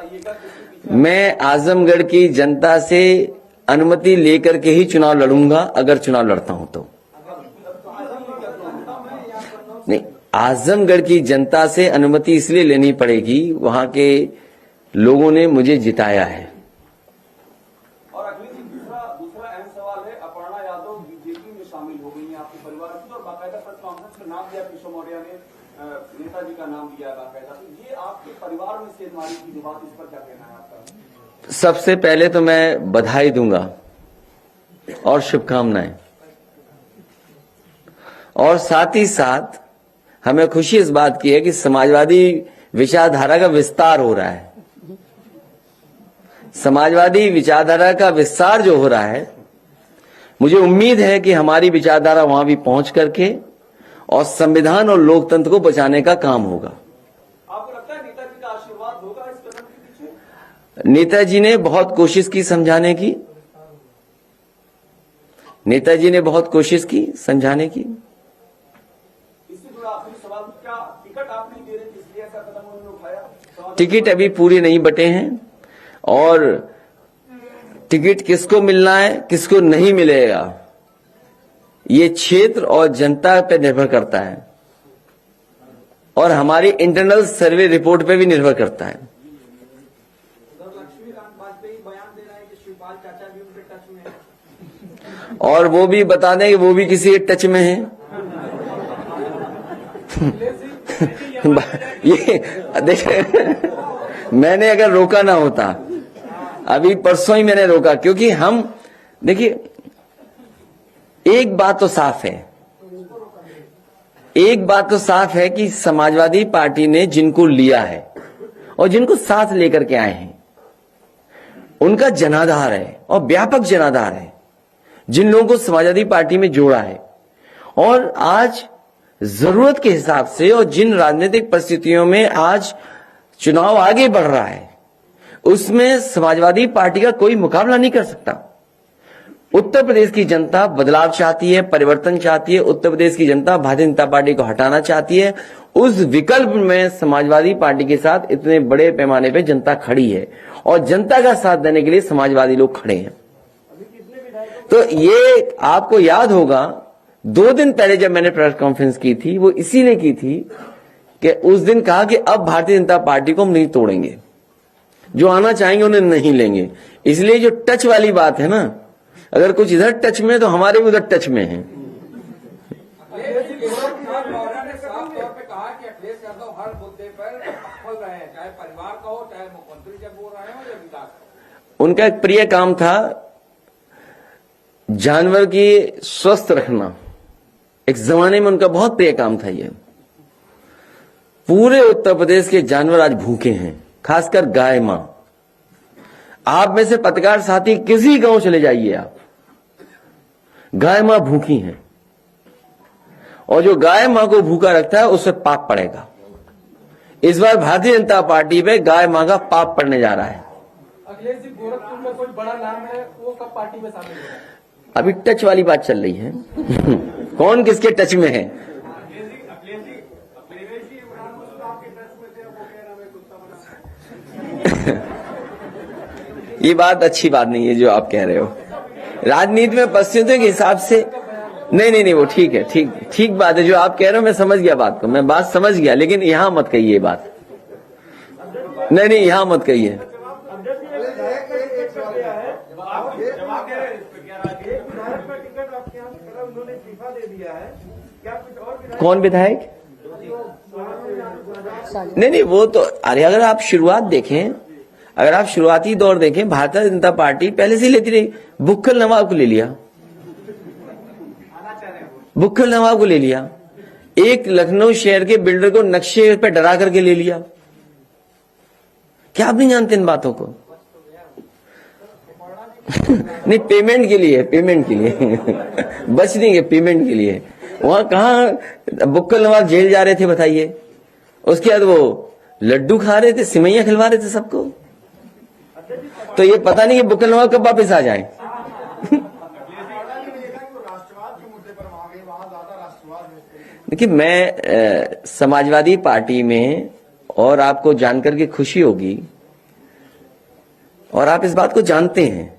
बताइएगा किसके पीछे। मैं आजमगढ़ की जनता से अनुमति लेकर के ही चुनाव लड़ूंगा, अगर चुनाव लड़ता हूं तो। नहीं, आजमगढ़ की जनता से अनुमति इसलिए लेनी पड़ेगी, वहां के लोगों ने मुझे जिताया है। और अखिलेश जी, दूसरा अहम सवाल है, अपर्णा यादव बीजेपी में शामिल हो गई है आपके परिवार की, और बाकायदा प्रेस कॉन्फ्रेंस में नाम दिया, किशोर मौर्य ने नेताजी का नाम दिया बाकायदा। तो ये आपके परिवार में सेधमारी की जो बात, इस पर क्या कहना है आपका? सबसे पहले तो मैं बधाई दूंगा और शुभकामनाएं, और साथ ही साथ हमें खुशी इस बात की है कि समाजवादी विचारधारा का विस्तार हो रहा है। समाजवादी विचारधारा का विस्तार जो हो रहा है, मुझे उम्मीद है कि हमारी विचारधारा वहां भी पहुंच करके और संविधान और लोकतंत्र को बचाने का काम होगा। आपको लगता है नेताजी का आशीर्वाद होगा इस कदम के पीछे? नेताजी ने बहुत कोशिश की समझाने की, नेताजी ने बहुत कोशिश की समझाने की। इससे जुड़ा आखिरी सवाल, क्या टिकट आप नहीं दे रहे थे इसलिए ऐसा कदम उन्होंने उठाया? टिकट अभी पूरे नहीं बटे हैं, और टिकट किसको मिलना है किसको नहीं मिलेगा, ये क्षेत्र और जनता पे निर्भर करता है, और हमारी इंटरनल सर्वे रिपोर्ट पे भी निर्भर करता है। लक्ष्मीकांत वाजपेयी बयान दे रहा है कि शिवपाल चाचा भी उनके टच में है, और वो भी बता दें कि वो भी किसी टच में है। ये देखिए, मैंने अगर रोका ना होता, अभी परसों ही मैंने रोका, क्योंकि हम देखिए, एक बात तो साफ है, एक बात तो साफ है कि समाजवादी पार्टी ने जिनको लिया है और जिनको साथ लेकर के आए हैं, उनका जनाधार है और व्यापक जनाधार है, जिन लोगों को समाजवादी पार्टी में जोड़ा है। और आज जरूरत के हिसाब से और जिन राजनीतिक परिस्थितियों में आज चुनाव आगे बढ़ रहा है, उसमें समाजवादी पार्टी का कोई मुकाबला नहीं कर सकता। उत्तर प्रदेश की जनता बदलाव चाहती है, परिवर्तन चाहती है। उत्तर प्रदेश की जनता भारतीय जनता पार्टी को हटाना चाहती है। उस विकल्प में समाजवादी पार्टी के साथ इतने बड़े पैमाने पे जनता खड़ी है, और जनता का साथ देने के लिए समाजवादी लोग खड़े हैं। तो ये आपको याद होगा, 2 दिन पहले जब मैंने प्रेस कॉन्फ्रेंस की थी, वो इसीलिए की थी कि उस दिन कहा कि अब भारतीय जनता पार्टी को हम नहीं तोड़ेंगे, जो आना चाहेंगे उन्हें नहीं लेंगे। इसलिए जो टच वाली बात है ना, अगर कुछ इधर टच में है तो हमारे भी उधर टच में है। हर मुद्दे पर सफल रहे हैं, चाहे परिवार का हो, चाहे मुख्यमंत्री जब बोल रहे हो या विकास का। उनका एक प्रिय काम था जानवर की स्वस्थ रखना। एक जमाने में उनका बहुत प्रिय काम था ये। पूरे उत्तर प्रदेश के जानवर आज भूखे हैं, खासकर गाय मां। आप में से पत्रकार साथी किसी गांव चले जाइए आप, गाय मां भूखी हैं, और जो गाय मां को भूखा रखता है उससे पाप पड़ेगा। इस बार भारतीय जनता पार्टी पे गाय मां का पाप पड़ने जा रहा है। अखिलेश जी, गोरखपुर में कोई बड़ा नाम है, वो कब पार्टी में शामिल होगा? अभी टच वाली बात चल रही है। कौन किसके टच में है? ये बात अच्छी बात नहीं है जो आप कह रहे हो। राजनीति में परिस्थितियों के हिसाब से नहीं, वो ठीक है, ठीक बात है जो आप कह रहे हो। मैं समझ गया बात को, मैं बात समझ गया, लेकिन यहां मत कहिए ये बात। नहीं, यहां मत कहिए। कौन विधायक? नहीं, वो तो अरे अगर आप शुरुआत देखें, अगर आप शुरुआती दौर देखें, भारतीय जनता पार्टी पहले से ही लेती रही। बुक्खल नवाब को ले लिया, बुक्खल नवाब को ले लिया। एक लखनऊ शहर के बिल्डर को नक्शे पे डरा करके ले लिया। क्या आप नहीं जानते इन बातों को? नहीं, पेमेंट के लिए बच नहीं है, पेमेंट के लिए। वहां कहां बुक्कल नवाब जेल जा रहे थे बताइए? उसके बाद वो लड्डू खा रहे थे, सिमैया खिलवा रहे थे सबको। तो ये पता नहीं कि बुक्कल नवाब कब वापस आ जाए। देखिए, मैं समाजवादी पार्टी में, और आपको जानकर के खुशी होगी और आप इस बात को जानते हैं,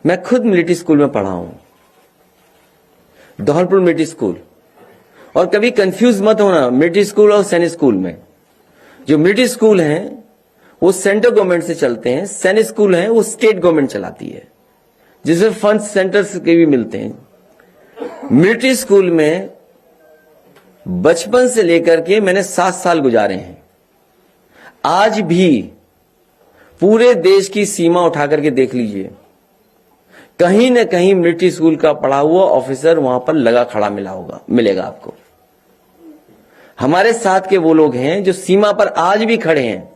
मैं खुद मिलिट्री स्कूल में पढ़ा हूं, धौलपुर मिलिट्री स्कूल। और कभी कंफ्यूज मत होना मिलिट्री स्कूल और सैनिक स्कूल में। जो मिलिट्री स्कूल हैं वो सेंट्रल गवर्नमेंट से चलते हैं, सैनिक स्कूल हैं वो स्टेट गवर्नमेंट चलाती है, जिसमें फंड सेंटर्स के भी मिलते हैं। मिलिट्री स्कूल में बचपन से लेकर के मैंने 7 साल गुजारे हैं। आज भी पूरे देश की सीमा उठा करके देख लीजिए, कहीं न कहीं मिलिट्री स्कूल का पढ़ा हुआ ऑफिसर वहां पर लगा खड़ा मिलेगा आपको। हमारे साथ के वो लोग हैं जो सीमा पर आज भी खड़े हैं,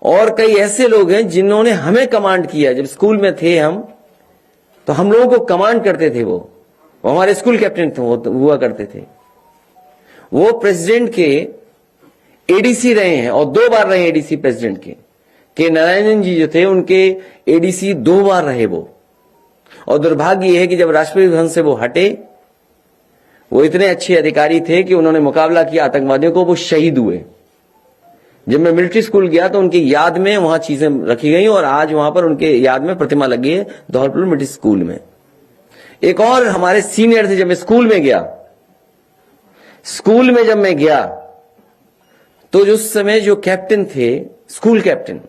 और कई ऐसे लोग हैं जिन्होंने हमें कमांड किया। जब स्कूल में थे हम, तो हम लोगों को कमांड करते थे वो हमारे स्कूल कैप्टन हुआ करते थे। वो प्रेसिडेंट के एडीसी रहे हैं और 2 बार रहे एडीसी प्रेसिडेंट के नारायणन जी जो थे उनके एडीसी 2 बार रहे वो। और दुर्भाग्य यह है कि जब राष्ट्रपति भवन से वो हटे, वो इतने अच्छे अधिकारी थे कि उन्होंने मुकाबला किया आतंकवादियों को, वो शहीद हुए। जब मैं मिलिट्री स्कूल गया तो उनकी याद में वहां चीजें रखी गई और आज वहां पर उनके याद में प्रतिमा लगी है धौलपुर मिलिट्री स्कूल में। एक और हमारे सीनियर थे, जब मैं स्कूल में गया तो उस समय जो कैप्टन थे, स्कूल कैप्टन,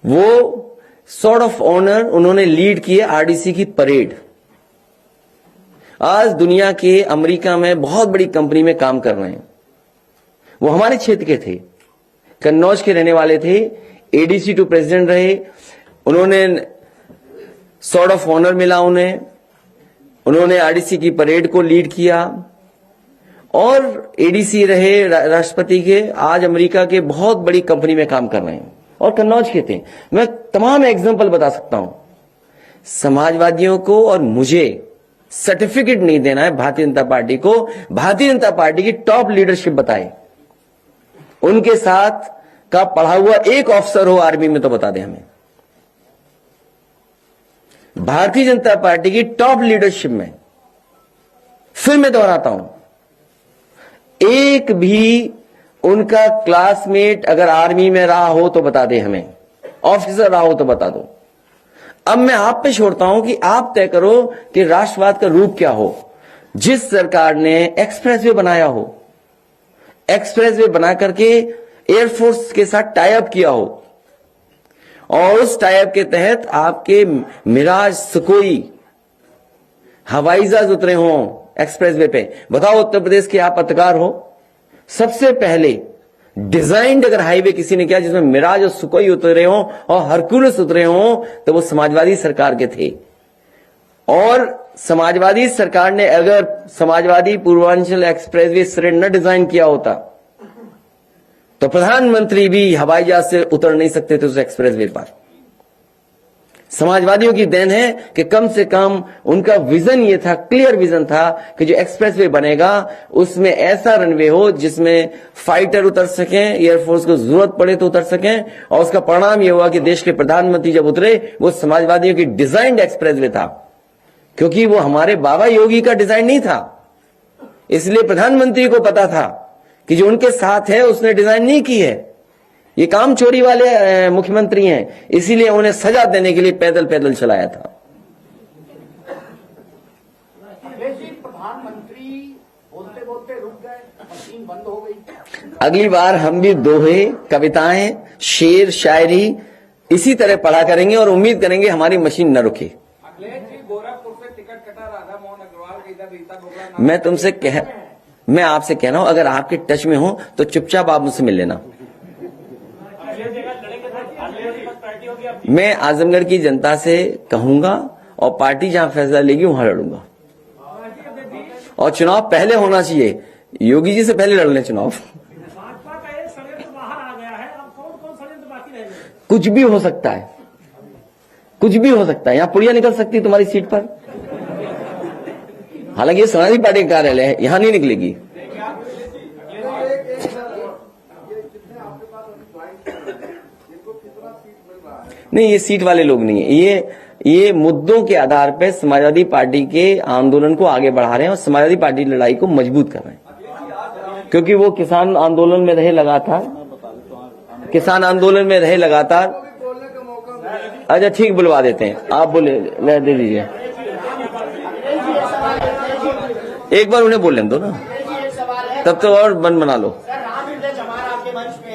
वो सॉर्ट ऑफ ऑनर उन्होंने लीड किए आरडीसी की परेड। आज दुनिया के अमेरिका में बहुत बड़ी कंपनी में काम कर रहे हैं। वो हमारे क्षेत्र के थे, कन्नौज के रहने वाले थे, एडीसी टू प्रेसिडेंट रहे। उन्होंने सॉर्ट ऑफ ऑनर मिला उन्होंने आरडीसी की परेड को लीड किया और एडीसी रहे राष्ट्रपति के। आज अमेरिका के बहुत बड़ी कंपनी में काम कर रहे हैं और कन्नौज के थे। मैं तमाम एग्जांपल बता सकता हूं। समाजवादियों को और मुझे सर्टिफिकेट नहीं देना है भारतीय जनता पार्टी को। भारतीय जनता पार्टी की टॉप लीडरशिप बताए, उनके साथ का पढ़ा हुआ एक ऑफिसर हो आर्मी में तो बता दे हमें। भारतीय जनता पार्टी की टॉप लीडरशिप में, फिर मैं दोहराता हूं, एक भी उनका क्लासमेट अगर आर्मी में रहा हो तो बता दे हमें, ऑफिसर रहा हो तो बता दो। अब मैं आप पे छोड़ता हूं कि आप तय करो कि राष्ट्रवाद का रूप क्या हो। जिस सरकार ने एक्सप्रेसवे बनाया हो, एक्सप्रेसवे बना करके एयरफोर्स के साथ टाई अप किया हो और उस टाई अप के तहत आपके मिराज, सुकोई हवाई जहाज उतरे हों एक्सप्रेसवे पे, बताओ उत्तर प्रदेश के आप पत्रकार हो, सबसे पहले डिजाइन्ड अगर हाईवे किसी ने किया जिसमें मिराज और सुकोई उतरे हों और हरकुलस उतरे हों, तो वो समाजवादी सरकार के थे। और समाजवादी सरकार ने अगर समाजवादी पूर्वांचल एक्सप्रेसवे इस तरह न डिजाइन किया होता तो प्रधानमंत्री भी हवाई जहाज से उतर नहीं सकते थे उस एक्सप्रेसवे पर। समाजवादियों की देन है कि कम से कम उनका विजन ये था, क्लियर विजन था कि जो एक्सप्रेसवे बनेगा उसमें ऐसा रनवे हो जिसमें फाइटर उतर सकें, एयरफोर्स को जरूरत पड़े तो उतर सकें। और उसका परिणाम यह हुआ कि देश के प्रधानमंत्री जब उतरे वो समाजवादियों की डिजाइन्ड एक्सप्रेसवे था, क्योंकि वो हमारे बाबा योगी का डिजाइन नहीं था। इसलिए प्रधानमंत्री को पता था कि जो उनके साथ है उसने डिजाइन नहीं की है, ये काम चोरी वाले मुख्यमंत्री हैं, इसीलिए उन्हें सजा देने के लिए पैदल पैदल चलाया था। प्रधानमंत्री बोलते बोलते रुक गए, मशीन बंद हो गई। अगली बार हम भी दोहे, कविताएं, शेर, शायरी इसी तरह पढ़ा करेंगे और उम्मीद करेंगे हमारी मशीन न रुके। गोरखपुर से टिकट कटा राधा मोहन अग्रवाल के इधर रीता बोगला। मैं आपसे कह रहा हूं, अगर आपके टच में हो तो चुपचाप आप मुझसे मिल लेना। मैं आजमगढ़ की जनता से कहूंगा और पार्टी जहां फैसला लेगी वहां लड़ूंगा। और चुनाव पहले होना चाहिए, योगी जी से पहले लड़ लें चुनाव। भाजपा का एक षड्यंत्र बाहर आ गया है, अब कौन कौन षड्यंत्र बाकी रह गए? कुछ भी हो सकता है, कुछ भी हो सकता है। यहां पुड़िया निकल सकती है तुम्हारी सीट पर, हालांकि ये समाजवादी पार्टी का कार्यालय है, यहां नहीं निकलेगी। नहीं, ये सीट वाले लोग नहीं है, ये मुद्दों के आधार पर समाजवादी पार्टी के आंदोलन को आगे बढ़ा रहे हैं और समाजवादी पार्टी लड़ाई को मजबूत कर रहे हैं, क्योंकि वो किसान आंदोलन में रहे लगातार। किसान आंदोलन में रहे लगातार। अच्छा ठीक, बुलवा देते हैं, आप बोले ले दे दीजिए, एक बार उन्हें बोल लें दो ना, तब तो और मन बना लो। सर राम हृदय जमा आपके मंच पे